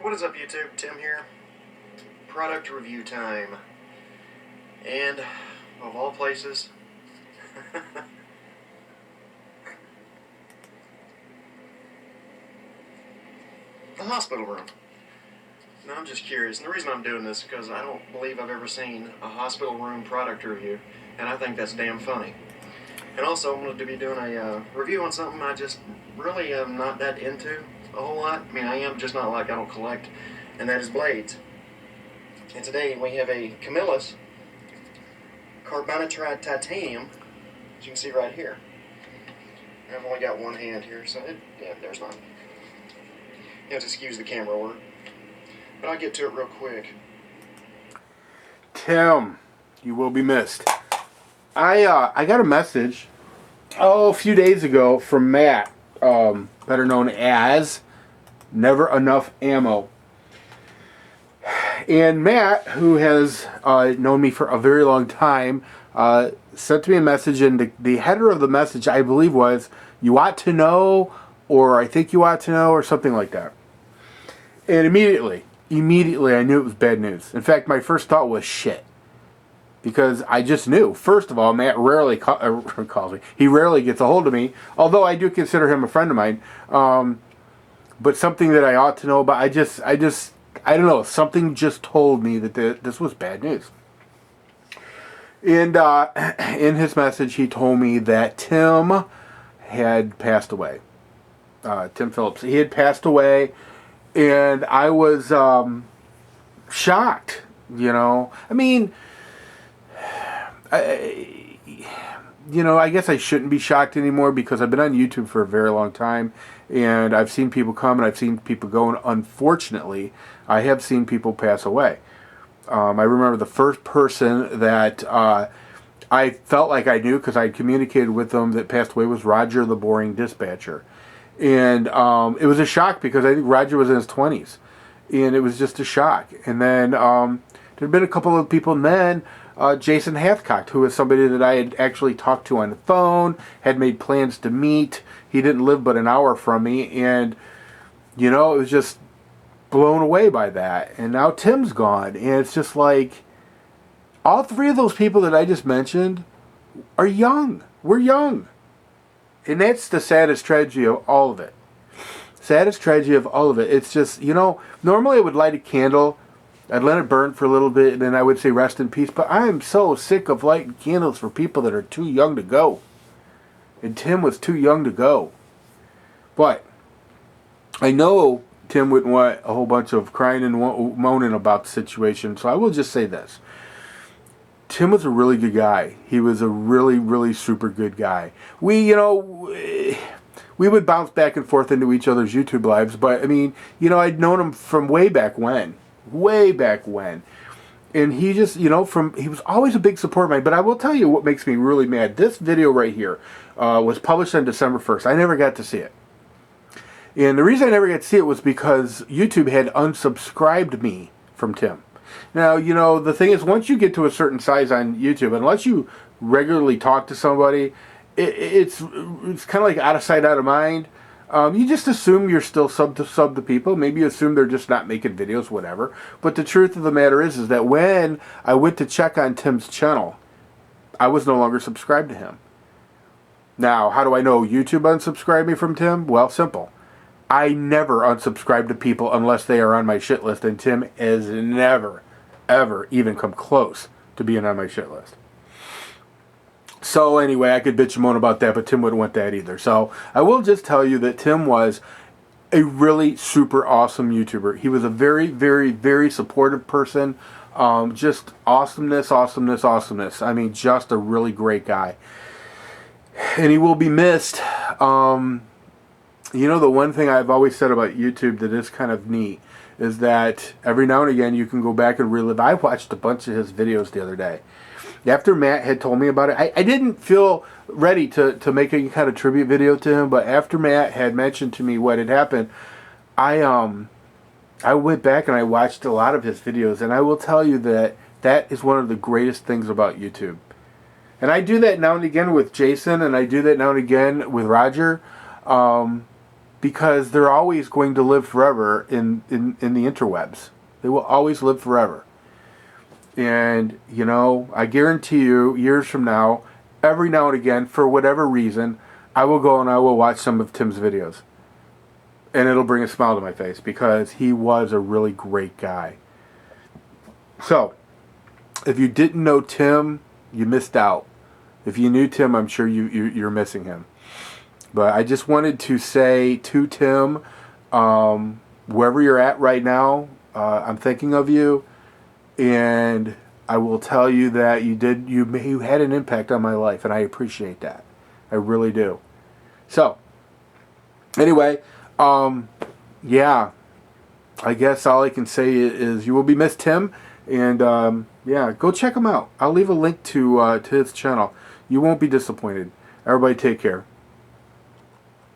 What is up, YouTube? Tim here. Product review time. And, of all places, the hospital room. Now, I'm just curious, and the reason I'm doing this is because I don't believe I've ever seen a hospital room product review, and I think that's damn funny. And also, I'm going to be doing a review on something I just really am not that into a whole lot. I mean, I am, just not like I don't collect, and that is blades. And today we have a Camillus carbonitride titanium, as you can see right here. And I've only got one hand here, so yeah, there's mine. You have to excuse the camera work, but I'll get to it real quick. Tim, you will be missed. I got a message a few days ago from Matt, better known as Never Enough Ammo. And Matt, who has known me for a very long time, sent me a message, and the header of the message, I believe, was, "You ought to know," or "I think you ought to know," or something like that. And immediately I knew it was bad news. In fact, my first thought was shit. Because I just knew. First of all, Matt rarely calls me. He rarely gets a hold of me, although I do consider him a friend of mine. But something that I ought to know about, I don't know, something just told me that this was bad news. And in his message, he told me that Tim had passed away. Tim Phillips. He had passed away, and I was shocked, you know. I mean, I guess I shouldn't be shocked anymore because I've been on YouTube for a very long time, and I've seen people come and I've seen people go, and unfortunately, I have seen people pass away. I remember the first person that I felt like I knew because I communicated with them that passed away was Roger, the boring dispatcher. And it was a shock because I think Roger was in his 20s, and it was just a shock. And then there had been a couple of people, and then Jason Hathcock, who was somebody that I had actually talked to on the phone, had made plans to meet. He didn't live but an hour from me, and, you know, it was just blown away by that. And now Tim's gone, and it's just like, all three of those people that I just mentioned are young. We're young. And that's the saddest tragedy of all of it. Saddest tragedy of all of it. It's just, you know, normally I would light a candle, I'd let it burn for a little bit, and then I would say rest in peace. But I am so sick of lighting candles for people that are too young to go. And Tim was too young to go. But I know Tim wouldn't want a whole bunch of crying and moaning about the situation. So I will just say this. Tim was a really good guy. He was a really, really super good guy. We would bounce back and forth into each other's YouTube lives. But, I mean, you know, I'd known him from way back when. Way back when. And he just, you know, he was always a big supporter of mine. But I will tell you what makes me really mad. This video right here was published on December 1st. I never got to see it. And the reason I never got to see it was because YouTube had unsubscribed me from Tim. Now, you know, the thing is, once you get to a certain size on YouTube, unless you regularly talk to somebody, it's kind of like out of sight, out of mind. You just assume you're still sub to people. Maybe you assume they're just not making videos, whatever. But the truth of the matter is that when I went to check on Tim's channel, I was no longer subscribed to him. Now, how do I know YouTube unsubscribed me from Tim? Well, simple. I never unsubscribe to people unless they are on my shit list, and Tim has never, ever even come close to being on my shit list. So anyway, I could bitch and moan about that, but Tim wouldn't want that either. So I will just tell you that Tim was a really super awesome YouTuber. He was a very, very, very supportive person. Just awesomeness. I mean, just a really great guy. And he will be missed. You know, the one thing I've always said about YouTube that is kind of neat is that every now and again you can go back and relive. I watched a bunch of his videos the other day. After Matt had told me about it, I didn't feel ready to make any kind of tribute video to him, but after Matt had mentioned to me what had happened, I went back and I watched a lot of his videos, and I will tell you that that is one of the greatest things about YouTube. And I do that now and again with Jason, and I do that now and again with Roger. because they're always going to live forever in the interwebs. They will always live forever. And, you know, I guarantee you, years from now, every now and again, for whatever reason, I will go and I will watch some of Tim's videos. And it'll bring a smile to my face because he was a really great guy. So, if you didn't know Tim, you missed out. If you knew Tim, I'm sure you're missing him. But I just wanted to say to Tim, wherever you're at right now, I'm thinking of you. And I will tell you that you had an impact on my life, and I appreciate that. I really do. So, anyway, yeah, I guess all I can say is you will be missed, Tim, and yeah, go check him out. I'll leave a link to his channel. You won't be disappointed. Everybody take care.